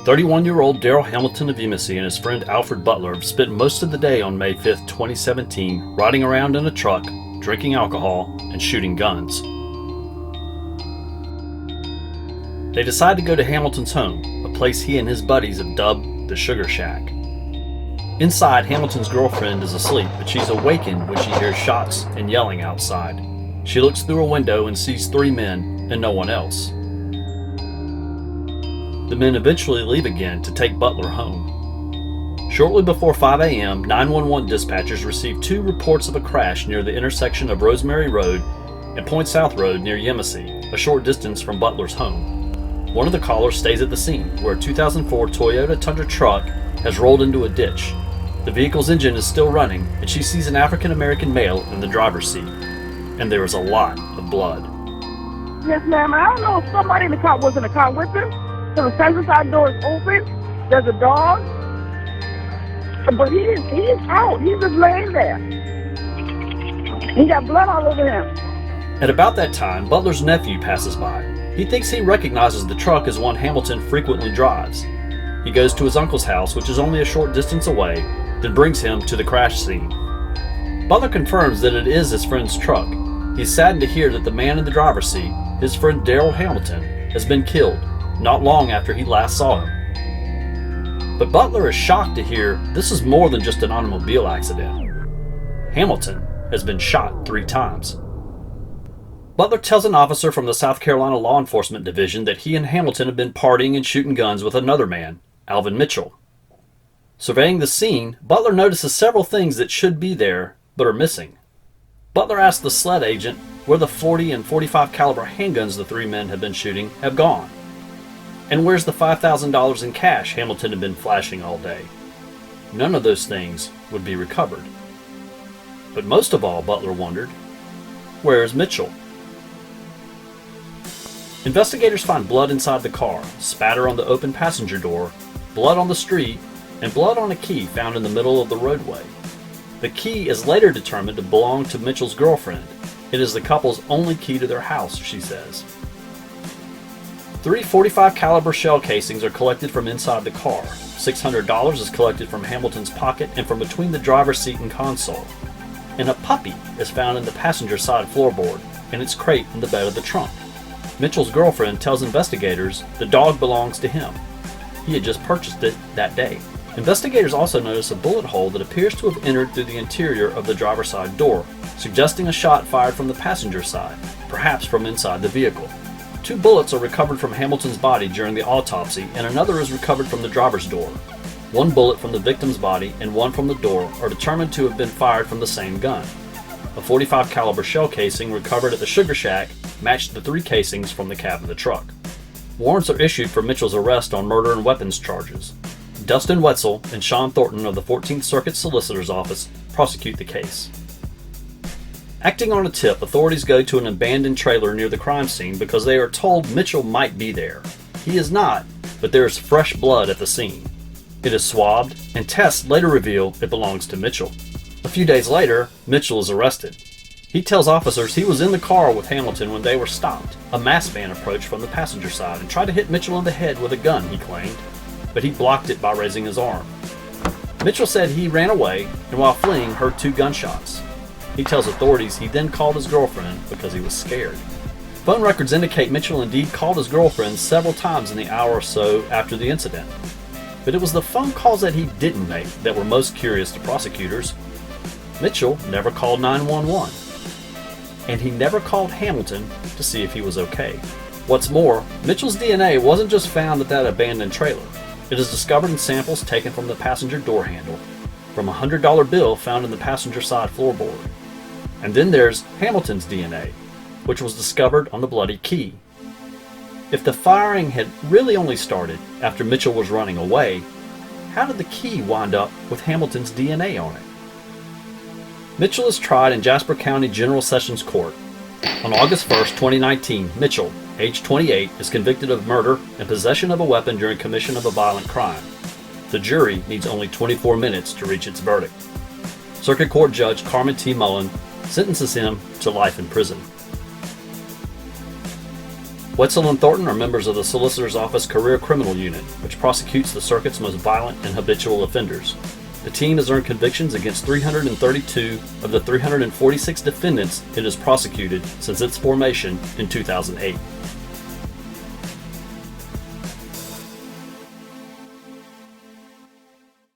31-year-old Darrell Hamilton of Embassy and his friend Alfred Butler have spent most of the day on May 5, 2017, riding around in a truck, drinking alcohol, and shooting guns. They decide to go to Hamilton's home, a place he and his buddies have dubbed the Sugar Shack. Inside, Hamilton's girlfriend is asleep, but she's awakened when she hears shots and yelling outside. She looks through a window and sees 3 men and no one else. The men eventually leave again to take Butler home. Shortly before 5 a.m., 911 dispatchers received 2 reports of a crash near the intersection of Rosemary Road and Point South Road near Yemassee, a short distance from Butler's home. One of the callers stays at the scene, where a 2004 Toyota Tundra truck has rolled into a ditch. The vehicle's engine is still running, and she sees an African-American male in the driver's seat. And there is a lot of blood. Yes, ma'am. I don't know if somebody in the car was in the car with him. So the passenger side door is open. There's a dog. But he is out. He's just laying there. He got blood all over him. At about that time, Butler's nephew passes by. He thinks he recognizes the truck as one Hamilton frequently drives. He goes to his uncle's house, which is only a short distance away, then brings him to the crash scene. Butler confirms that it is his friend's truck. He's saddened to hear that the man in the driver's seat, his friend Darrell Hamilton, has been killed not long after he last saw him. But Butler is shocked to hear this is more than just an automobile accident. Hamilton has been shot 3 times. Butler tells an officer from the South Carolina Law Enforcement Division that he and Hamilton have been partying and shooting guns with another man, Alvin Mitchell. Surveying the scene, Butler notices several things that should be there but are missing. Butler asks the SLED agent where the .40 and .45 caliber handguns the 3 men have been shooting have gone. And where's the $5,000 in cash Hamilton had been flashing all day? None of those things would be recovered. But most of all, Butler wondered, where is Mitchell? Investigators find blood inside the car, spatter on the open passenger door, blood on the street, and blood on a key found in the middle of the roadway. The key is later determined to belong to Mitchell's girlfriend. It is the couple's only key to their house, she says. 3 .45 caliber shell casings are collected from inside the car. $600 is collected from Hamilton's pocket and from between the driver's seat and console. And a puppy is found in the passenger side floorboard and its crate in the bed of the trunk. Mitchell's girlfriend tells investigators the dog belongs to him. He had just purchased it that day. Investigators also notice a bullet hole that appears to have entered through the interior of the driver's side door, suggesting a shot fired from the passenger side, perhaps from inside the vehicle. 2 bullets are recovered from Hamilton's body during the autopsy, and another is recovered from the driver's door. 1 bullet from the victim's body and 1 from the door are determined to have been fired from the same gun. A .45 caliber shell casing recovered at the Sugar Shack matched the 3 casings from the cab of the truck. Warrants are issued for Mitchell's arrest on murder and weapons charges. Dustin Wetzel and Sean Thornton of the 14th Circuit Solicitor's Office prosecute the case. Acting on a tip, authorities go to an abandoned trailer near the crime scene because they are told Mitchell might be there. He is not, but there is fresh blood at the scene. It is swabbed, and tests later reveal it belongs to Mitchell. A few days later, Mitchell is arrested. He tells officers he was in the car with Hamilton when they were stopped. A masked man approached from the passenger side and tried to hit Mitchell in the head with a gun, he claimed, but he blocked it by raising his arm. Mitchell said he ran away and while fleeing heard 2 gunshots. He tells authorities he then called his girlfriend because he was scared. Phone records indicate Mitchell indeed called his girlfriend several times in the hour or so after the incident. But it was the phone calls that he didn't make that were most curious to prosecutors. Mitchell never called 911. And he never called Hamilton to see if he was okay. What's more, Mitchell's DNA wasn't just found at that abandoned trailer. It is discovered in samples taken from the passenger door handle, from a $100 bill found in the passenger side floorboard. And then there's Hamilton's DNA, which was discovered on the bloody key. If the firing had really only started after Mitchell was running away, how did the key wind up with Hamilton's DNA on it? Mitchell is tried in Jasper County General Sessions Court. On August 1st, 2019, Mitchell, age 28, is convicted of murder and possession of a weapon during commission of a violent crime. The jury needs only 24 minutes to reach its verdict. Circuit Court Judge Carmen T. Mullen sentences him to life in prison. Wetzel and Thornton are members of the Solicitor's Office Career Criminal Unit, which prosecutes the circuit's most violent and habitual offenders. The team has earned convictions against 332 of the 346 defendants it has prosecuted since its formation in 2008.